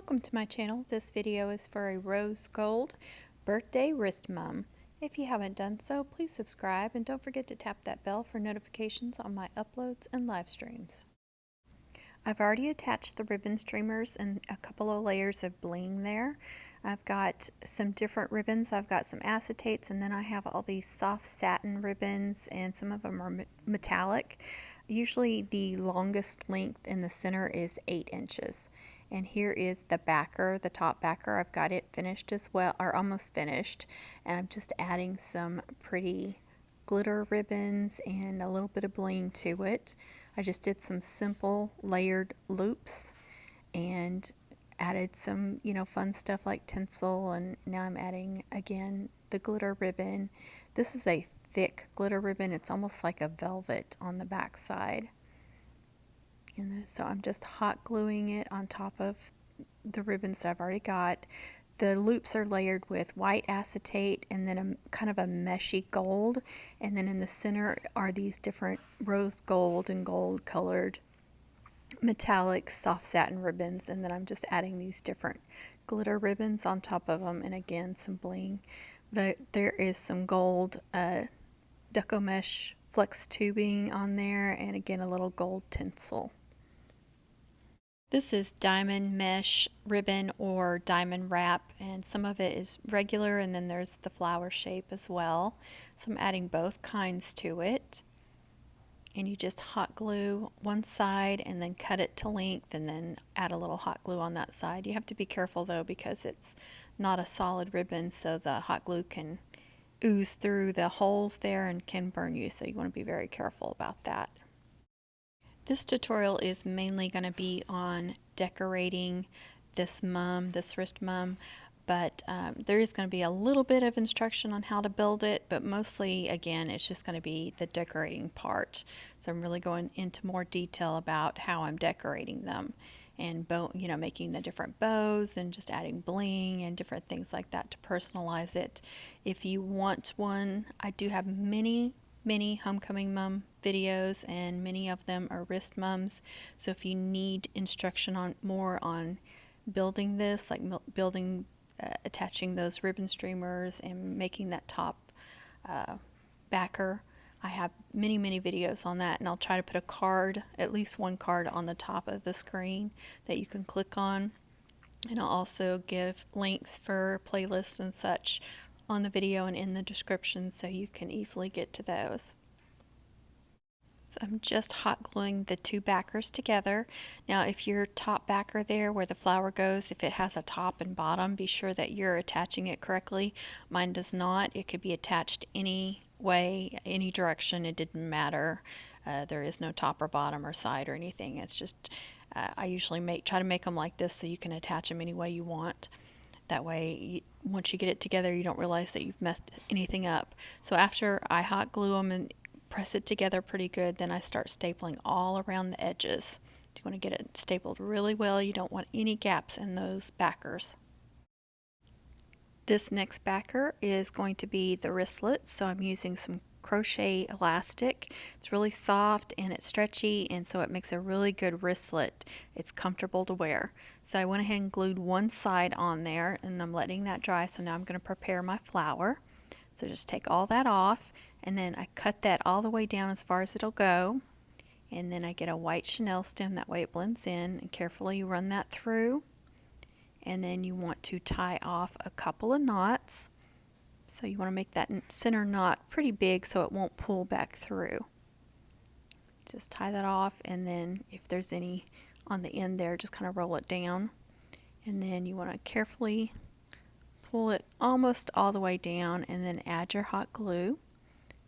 Welcome to my channel. This video is for a rose gold birthday wrist mum. If you haven't done so, please subscribe and don't forget to tap that bell for notifications on my uploads and live streams. I've already attached the ribbon streamers and a couple of layers of bling there. I've got some different ribbons. I've got some acetates, and then I have all these soft satin ribbons, and some of them are metallic. Usually the longest length in the center is 8 inches. And here is the backer, the top backer. I've got it finished as well, or almost finished, and I'm just adding some pretty glitter ribbons and a little bit of bling to it. I just did some simple layered loops and added some, fun stuff like tinsel, and now I'm adding again the glitter ribbon. This is a thick glitter ribbon. It's almost like a velvet on the back side. And so I'm just hot gluing it on top of the ribbons that I've already got. The loops are layered with white acetate and then a kind of a meshy gold, and then in the center are these different rose gold and gold colored metallic soft satin ribbons, and then I'm just adding these different glitter ribbons on top of them, and again some bling. But there is some gold deco mesh flex tubing on there, and again a little gold tinsel. This is diamond mesh ribbon or diamond wrap, and some of it is regular, and then there's the flower shape as well. So I'm adding both kinds to it. And you just hot glue one side and then cut it to length, and then add a little hot glue on that side. You have to be careful though, because it's not a solid ribbon, so the hot glue can ooze through the holes there and can burn you, so you want to be very careful about that. This tutorial is mainly going to be on decorating this wrist mum, but there is going to be a little bit of instruction on how to build it, but mostly, again, it's just going to be the decorating part. So I'm really going into more detail about how I'm decorating them, and making the different bows and just adding bling and different things like that to personalize it. If you want one, I do have many homecoming mum videos, and many of them are wrist mums. So if you need instruction on more on building this, like attaching those ribbon streamers and making that top backer, I have many videos on that, and I'll try to put a card, at least one card, on the top of the screen that you can click on. And I'll also give links for playlists and such on the video and in the description, so you can easily get to those. So I'm just hot gluing the two backers together. Now if your top backer there where the flower goes, if it has a top and bottom, be sure that you're attaching it correctly. Mine does not. It could be attached any way, any direction. It didn't matter. There is no top or bottom or side or anything. It's just I usually try to make them like this so you can attach them any way you want. That way, once you get it together, you don't realize that you've messed anything up. So after I hot glue them and press it together pretty good, then I start stapling all around the edges. You want to get it stapled really well. You don't want any gaps in those backers. This next backer is going to be the wristlet, so I'm using some crochet elastic. It's really soft and it's stretchy, and so it makes a really good wristlet. It's comfortable to wear. So I went ahead and glued one side on there, and I'm letting that dry. So now I'm going to prepare my flower. So just take all that off, and then I cut that all the way down as far as it'll go, and then I get a white chenille stem, that way it blends in, and carefully run that through. And then you want to tie off a couple of knots. So you want to make that center knot pretty big so it won't pull back through. Just tie that off, and then if there's any on the end there, just kind of roll it down. And then you want to carefully pull it almost all the way down, and then add your hot glue.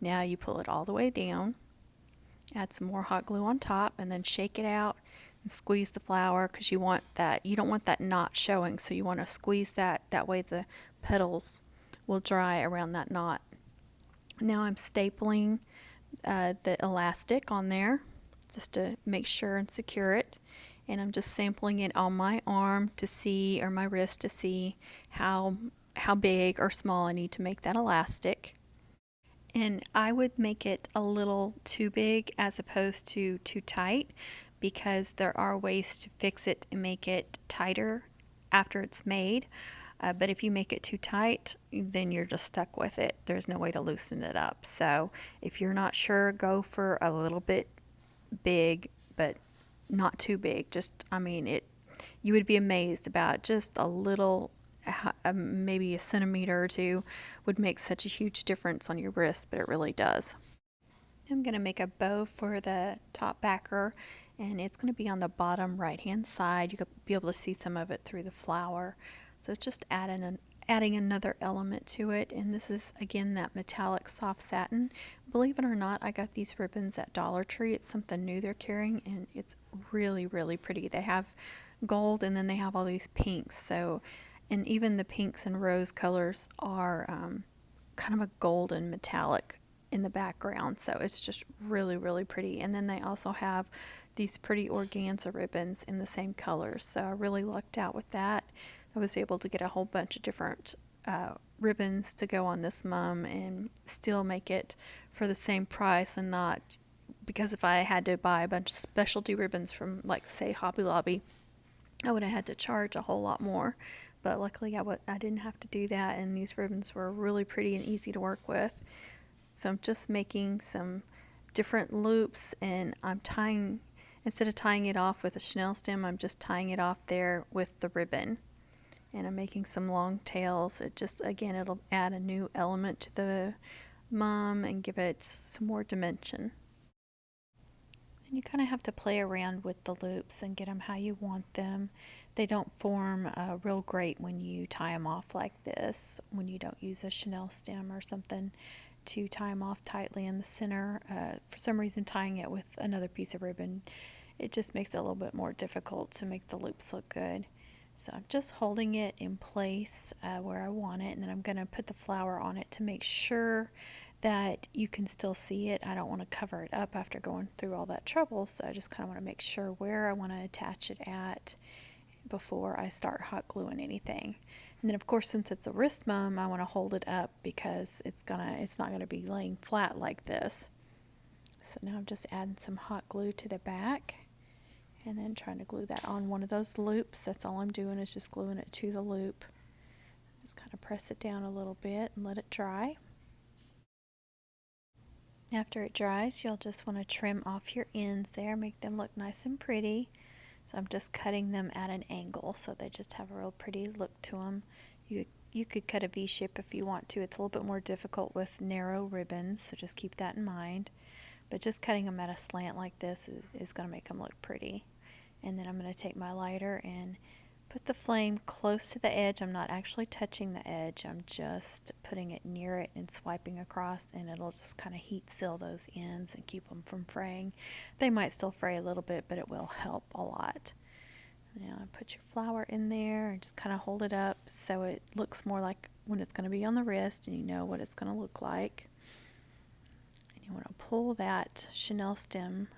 Now you pull it all the way down, add some more hot glue on top, and then shake it out and squeeze the flower, because you don't want that knot showing, so you want to squeeze that way the petals will dry around that knot. Now I'm stapling the elastic on there just to make sure and secure it, and I'm just sampling it on my arm to see, or my wrist, to see how big or small I need to make that elastic. And I would make it a little too big as opposed to too tight, because there are ways to fix it and make it tighter after it's made. But if you make it too tight, then you're just stuck with it. There's no way to loosen it up. So if you're not sure, go for a little bit big, but not too big. Just, I mean, you would be amazed about just a little, maybe a centimeter or two would make such a huge difference on your wrist, but it really does. I'm going to make a bow for the top backer, and it's going to be on the bottom right hand side. You'll be able to see some of it through the flower. So it's just adding another element to it, and this is again that metallic soft satin. Believe it or not, I got these ribbons at Dollar Tree. It's something new they're carrying, and it's really, really pretty. They have gold, and then they have all these pinks. So, and even the pinks and rose colors are kind of a golden metallic in the background, so it's just really, really pretty. And then they also have these pretty organza ribbons in the same colors, so I really lucked out with that. I was able to get a whole bunch of different ribbons to go on this mum and still make it for the same price, and not, because if I had to buy a bunch of specialty ribbons from, like, say, Hobby Lobby, I would have had to charge a whole lot more. But luckily I didn't have to do that, and these ribbons were really pretty and easy to work with. So I'm just making some different loops, and I'm tying, instead of tying it off with a chenille stem, I'm just tying it off there with the ribbon. And I'm making some long tails. It just, again, it'll add a new element to the mum and give it some more dimension. And you kind of have to play around with the loops and get them how you want them. They don't form real great when you tie them off like this, when you don't use a chenille stem or something to tie them off tightly in the center. For some reason, tying it with another piece of ribbon, it just makes it a little bit more difficult to make the loops look good. So I'm just holding it in place where I want it, and then I'm going to put the flower on it to make sure that you can still see it. I don't want to cover it up after going through all that trouble, so I just kind of want to make sure where I want to attach it at before I start hot gluing anything. And then, of course, since it's a wrist mum, I want to hold it up because it's not gonna be laying flat like this. So now I'm just adding some hot glue to the back, and then trying to glue that on one of those loops. That's all I'm doing, is just gluing it to the loop. Just kind of press it down a little bit and let it dry. After it dries, you'll just want to trim off your ends there, make them look nice and pretty. So I'm just cutting them at an angle so they just have a real pretty look to them. You could cut a V-shape if you want to. It's a little bit more difficult with narrow ribbons, so just keep that in mind. But just cutting them at a slant like this is going to make them look pretty. And then I'm going to take my lighter and put the flame close to the edge. I'm not actually touching the edge. I'm just putting it near it and swiping across, and it'll just kind of heat seal those ends and keep them from fraying. They might still fray a little bit, but it will help a lot. Now put your flower in there and just kind of hold it up so it looks more like when it's going to be on the wrist, and you know what it's going to look like. And you want to pull that chenille stem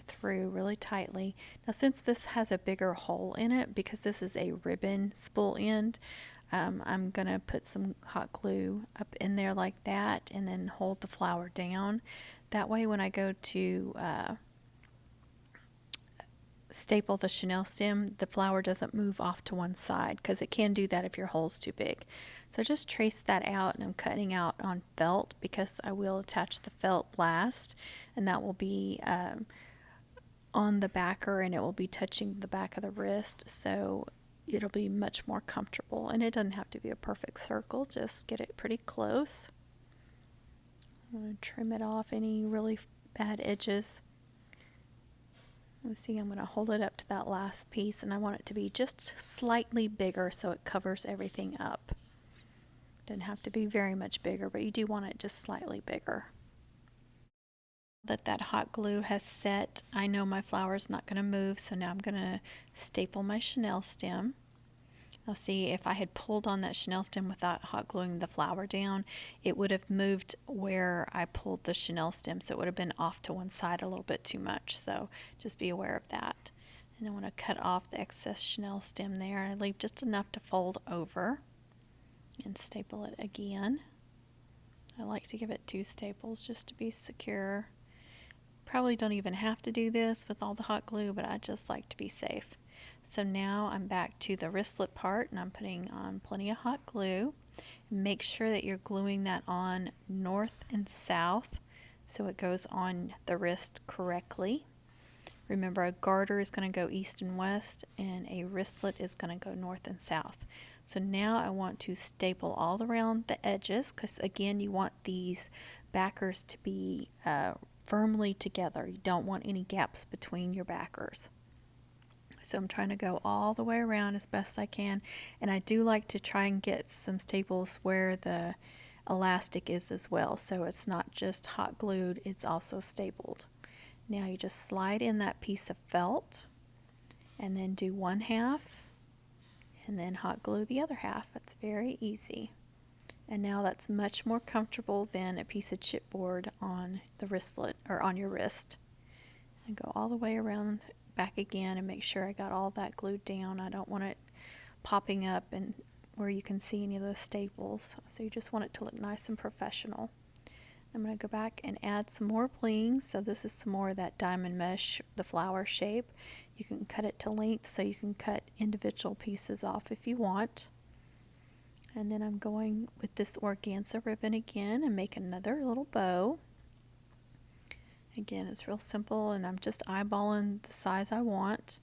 through really tightly. Now, since this has a bigger hole in it, because this is a ribbon spool end, I'm going to put some hot glue up in there like that, and then hold the flower down. That way when I go to staple the chenille stem, the flower doesn't move off to one side, because it can do that if your hole's too big. So just trace that out, and I'm cutting out on felt because I will attach the felt last, and that will be on the backer, and it will be touching the back of the wrist, so it'll be much more comfortable. And it doesn't have to be a perfect circle, just get it pretty close. I'm going to trim it off any really bad edges. Let's see, I'm going to hold it up to that last piece, and I want it to be just slightly bigger so it covers everything up. Doesn't have to be very much bigger, but you do want it just slightly bigger. That hot glue has set, I know my flower's not going to move, so now I'm going to staple my chenille stem. Now see, if I had pulled on that chenille stem without hot gluing the flower down, it would have moved where I pulled the chenille stem, so it would have been off to one side a little bit too much, so just be aware of that. And I want to cut off the excess chenille stem there, and I leave just enough to fold over and staple it again. I like to give it 2 staples just to be secure. Probably don't even have to do this with all the hot glue, but I just like to be safe. So now I'm back to the wristlet part, and I'm putting on plenty of hot glue. Make sure that you're gluing that on north and south so it goes on the wrist correctly. Remember, a garter is going to go east and west, and a wristlet is going to go north and south. So now I want to staple all around the edges, because again, you want these backers to be firmly together. You don't want any gaps between your backers. So I'm trying to go all the way around as best I can, and I do like to try and get some staples where the elastic is as well, so it's not just hot glued, it's also stapled. Now you just slide in that piece of felt and then do one half and then hot glue the other half. It's very easy. And now that's much more comfortable than a piece of chipboard on the wristlet or on your wrist. And go all the way around back again and make sure I got all that glued down. I don't want it popping up and where you can see any of those staples. So you just want it to look nice and professional. I'm going to go back and add some more bling. So this is some more of that diamond mesh, the flower shape. You can cut it to length, so you can cut individual pieces off if you want. And then I'm going with this organza ribbon again and make another little bow. Again, it's real simple, and I'm just eyeballing the size I want.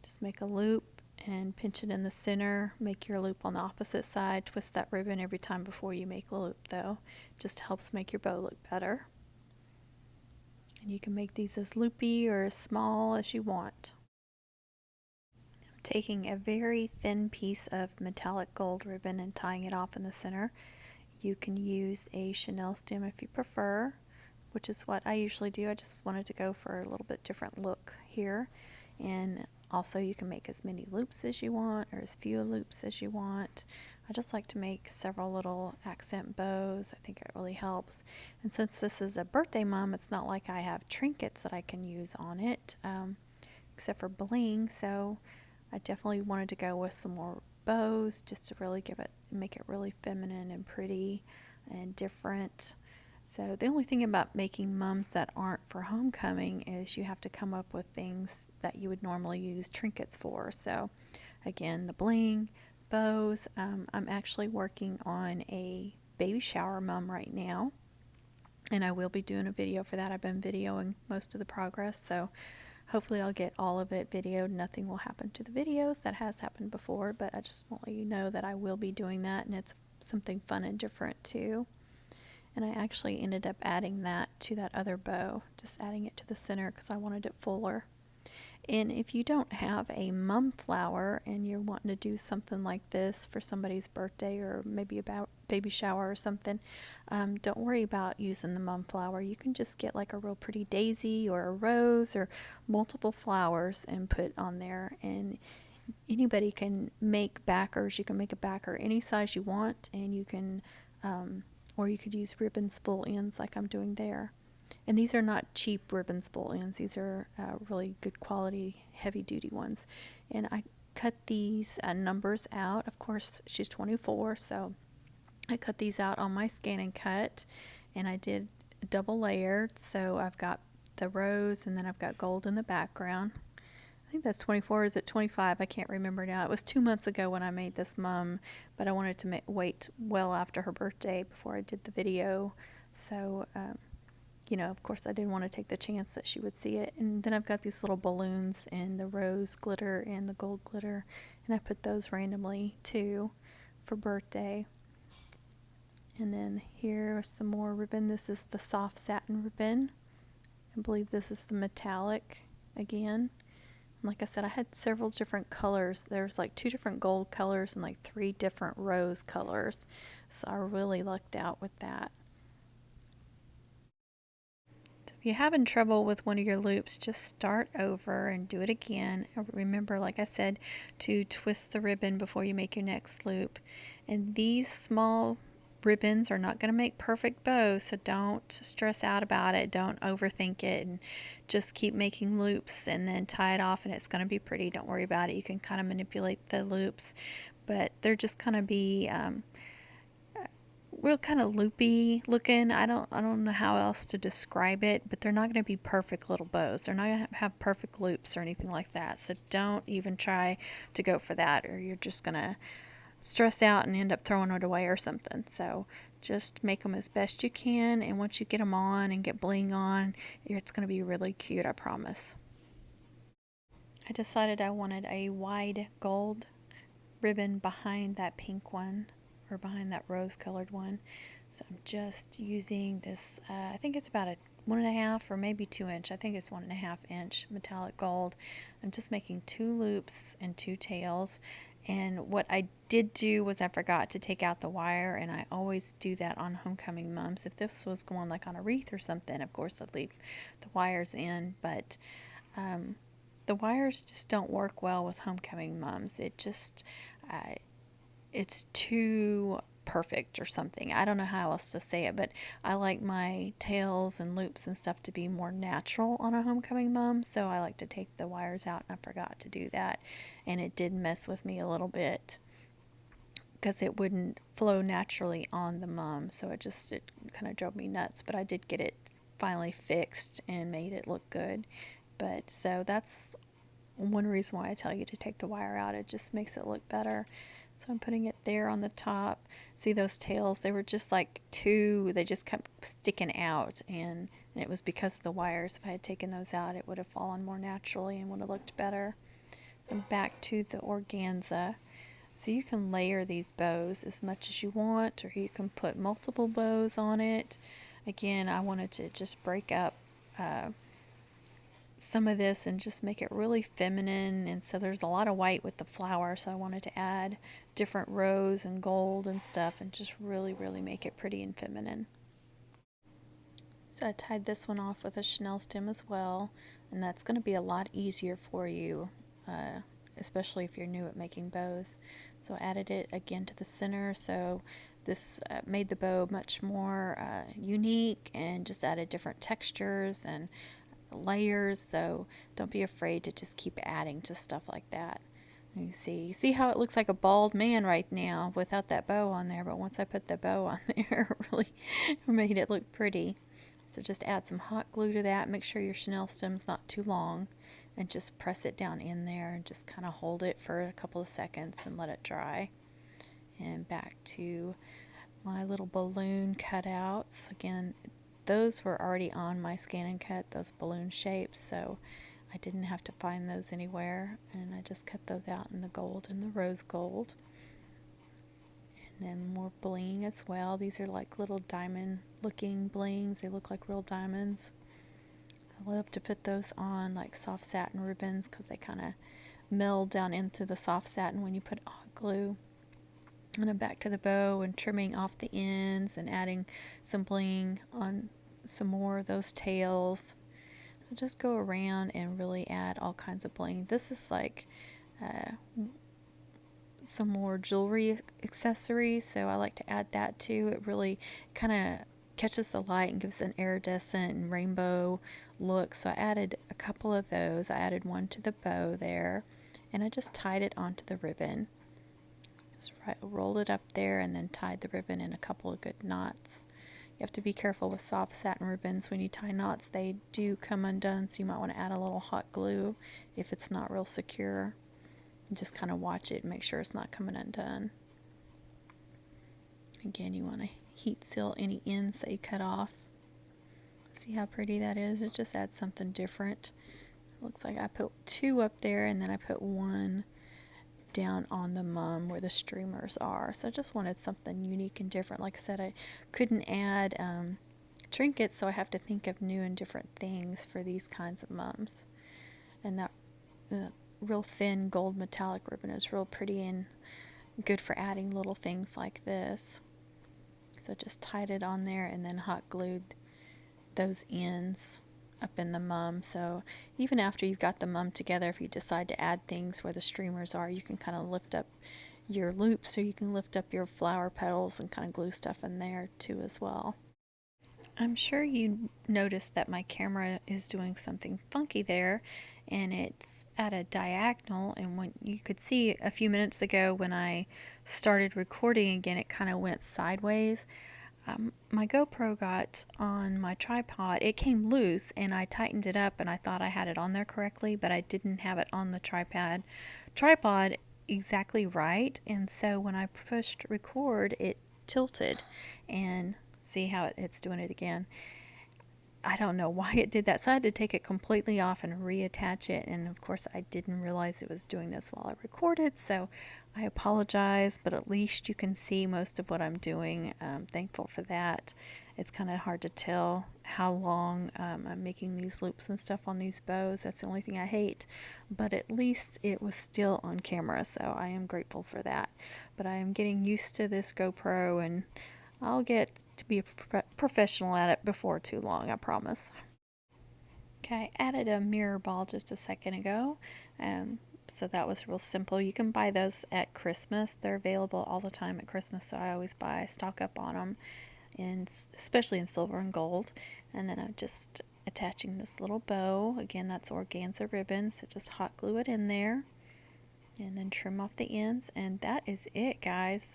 Just make a loop and pinch it in the center. Make your loop on the opposite side. Twist that ribbon every time before you make a loop, though. Just helps make your bow look better. And you can make these as loopy or as small as you want. I'm taking a very thin piece of metallic gold ribbon and tying it off in the center. You can use a Chanel stem if you prefer, which is what I usually do. I just wanted to go for a little bit different look here. And also you can make as many loops as you want or as few loops as you want. I just like to make several little accent bows. I think it really helps. And since this is a birthday mum, it's not like I have trinkets that I can use on it, except for bling. So I definitely wanted to go with some more bows just to really make it really feminine and pretty and different. So the only thing about making mums that aren't for homecoming is you have to come up with things that you would normally use trinkets for. So again, the bling, bows. I'm actually working on a baby shower mum right now, and I will be doing a video for that. I've been videoing most of the progress, so hopefully I'll get all of it videoed. Nothing will happen to the videos. That has happened before, but I just want to let you know that I will be doing that, and it's something fun and different too. And I actually ended up adding that to that other bow, just adding it to the center because I wanted it fuller. And if you don't have a mum flower and you're wanting to do something like this for somebody's birthday or maybe about baby shower or something, don't worry about using the mum flower. You can just get like a real pretty daisy or a rose or multiple flowers and put on there. And anybody can make backers. You can make a backer any size you want, and you can or you could use ribbon spool ends like I'm doing there. And these are not cheap ribbon spool ends. These are really good quality, heavy duty ones. And I cut these numbers out. Of course, she's 24, so I cut these out on my scan and cut. And I did double layered. So I've got the rose, and then I've got gold in the background. I think that's 24. Is it 25? I can't remember now. It was 2 months ago when I made this mum, but I wanted to wait well after her birthday before I did the video. So, you know, of course I didn't want to take the chance that she would see it. And then I've got these little balloons and the rose glitter and the gold glitter, and I put those randomly too for birthday. And then here is some more ribbon. This is the soft satin ribbon. I believe this is the metallic again. Like I said, I had several different colors. There's like 2 different gold colors and like 3 different rose colors. So I really lucked out with that. So if you're having trouble with one of your loops, just start over and do it again. Remember, like I said, to twist the ribbon before you make your next loop. And these small ribbons are not going to make perfect bows, so don't stress out about it. Don't overthink it, and just keep making loops and then tie it off, and it's going to be pretty. Don't worry about it. You can kind of manipulate the loops, but they're just going to be real kind of loopy looking. I don't know how else to describe it, but they're not going to be perfect little bows. They're not going to have perfect loops or anything like that. So don't even try to go for that, or you're just going to stress out and end up throwing it away or something. So just make them as best you can, and once you get them on and get bling on, it's going to be really cute, I promise. I decided I wanted a wide gold ribbon behind that pink one, or behind that rose colored one. So I'm just using this, I think it's about a 1.5 or maybe 2 inch, I think it's 1.5 inch metallic gold. I'm just making 2 loops and 2 tails. And what I did do was I forgot to take out the wire, and I always do that on homecoming mums. If this was going like on a wreath or something, of course I'd leave the wires in, but the wires just don't work well with homecoming mums. It just, it's too perfect or something. I don't know how else to say it, but I like my tails and loops and stuff to be more natural on a homecoming mum, so I like to take the wires out, and I forgot to do that, and it did mess with me a little bit because it wouldn't flow naturally on the mum, so it kind of drove me nuts. But I did get it finally fixed and made it look good. But so that's one reason why I tell you to take the wire out. It just makes it look better. So I'm putting it there on the top. See those tails? They were just like two, they just kept sticking out, and it was because of the wires. If I had taken those out, it would have fallen more naturally and would have looked better. Then back to the organza. So you can layer these bows as much as you want, or you can put multiple bows on it. Again, I wanted to just break up some of this and just make it really feminine, and so there's a lot of white with the flower, so I wanted to add different rose and gold and stuff and just really make it pretty and feminine. So I tied this one off with a chenille stem as well, and that's going to be a lot easier for you, especially if you're new at making bows. So I added it again to the center, so this made the bow much more unique, and just added different textures and layers, so don't be afraid to just keep adding to stuff like that. You see how it looks like a bald man right now without that bow on there, but once I put the bow on there, it really made it look pretty. So just add some hot glue to that. Make sure your chenille stem's not too long, and just press it down in there and just kind of hold it for a couple of seconds and let it dry. And back to my little balloon cutouts. Again, those were already on my Scan and Cut, those balloon shapes, so I didn't have to find those anywhere, and I just cut those out in the gold and the rose gold. And then more bling as well. These are like little diamond looking blings. They look like real diamonds. I love to put those on like soft satin ribbons because they kind of meld down into the soft satin when you put hot glue. And then back to the bow and trimming off the ends and adding some bling on some more of those tails. So just go around and really add all kinds of bling. This is like some more jewelry accessories, so I like to add that too. It really kind of catches the light and gives an iridescent and rainbow look. So I added a couple of those. I added one to the bow there, and I just tied it onto the ribbon. Just rolled it up there and then tied the ribbon in a couple of good knots. You have to be careful with soft satin ribbons. When you tie knots, they do come undone, so you might want to add a little hot glue if it's not real secure. And just kind of watch it and make sure it's not coming undone. Again, you want to heat seal any ends that you cut off. See how pretty that is? It just adds something different. It looks like I put 2 up there, and then I put 1 down on the mum where the streamers are. So I just wanted something unique and different. Like I said, I couldn't add trinkets, so I have to think of new and different things for these kinds of mums. And that real thin gold metallic ribbon is real pretty and good for adding little things like this. So just tied it on there and then hot glued those ends up in the mum. So even after you've got the mum together, if you decide to add things where the streamers are, you can kind of lift up your loops, or you can lift up your flower petals and kind of glue stuff in there too as well. I'm sure you noticed that my camera is doing something funky there, and it's at a diagonal, and when you could see a few minutes ago when I started recording again, it kind of went sideways. My GoPro got on my tripod. It came loose and I tightened it up and I thought I had it on there correctly, but I didn't have it on the tripod exactly right. And so when I pushed record, it tilted, and see how it's doing it again. I don't know why it did that, so I had to take it completely off and reattach it, and of course I didn't realize it was doing this while I recorded, so I apologize, but at least you can see most of what I'm doing. I'm thankful for that. It's kind of hard to tell how long I'm making these loops and stuff on these bows. That's the only thing I hate, but at least it was still on camera, so I am grateful for that. But I am getting used to this GoPro, and I'll get to be a professional at it before too long, I promise. Okay, I added a mirror ball just a second ago, so that was real simple. You can buy those at Christmas. They're available all the time at Christmas, so I always stock up on them, and especially in silver and gold. And then I'm just attaching this little bow. Again, that's organza ribbon, so just hot glue it in there, and then trim off the ends, and that is it, guys.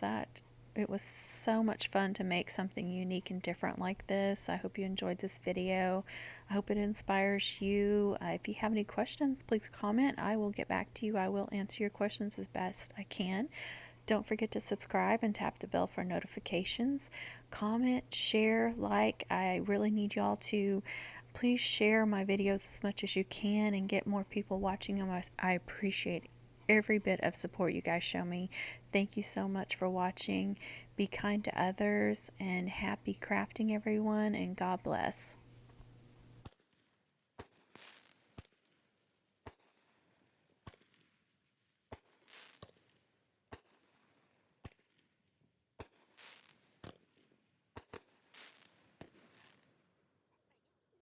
It was so much fun to make something unique and different like this. I hope you enjoyed this video. I hope it inspires you. If you have any questions, please comment. I will get back to you. I will answer your questions as best I can. Don't forget to subscribe and tap the bell for notifications. Comment, share, like. I really need y'all to please share my videos as much as you can and get more people watching them. I appreciate every bit of support you guys show me. Thank you so much for watching. Be kind to others, and happy crafting, everyone, and God bless.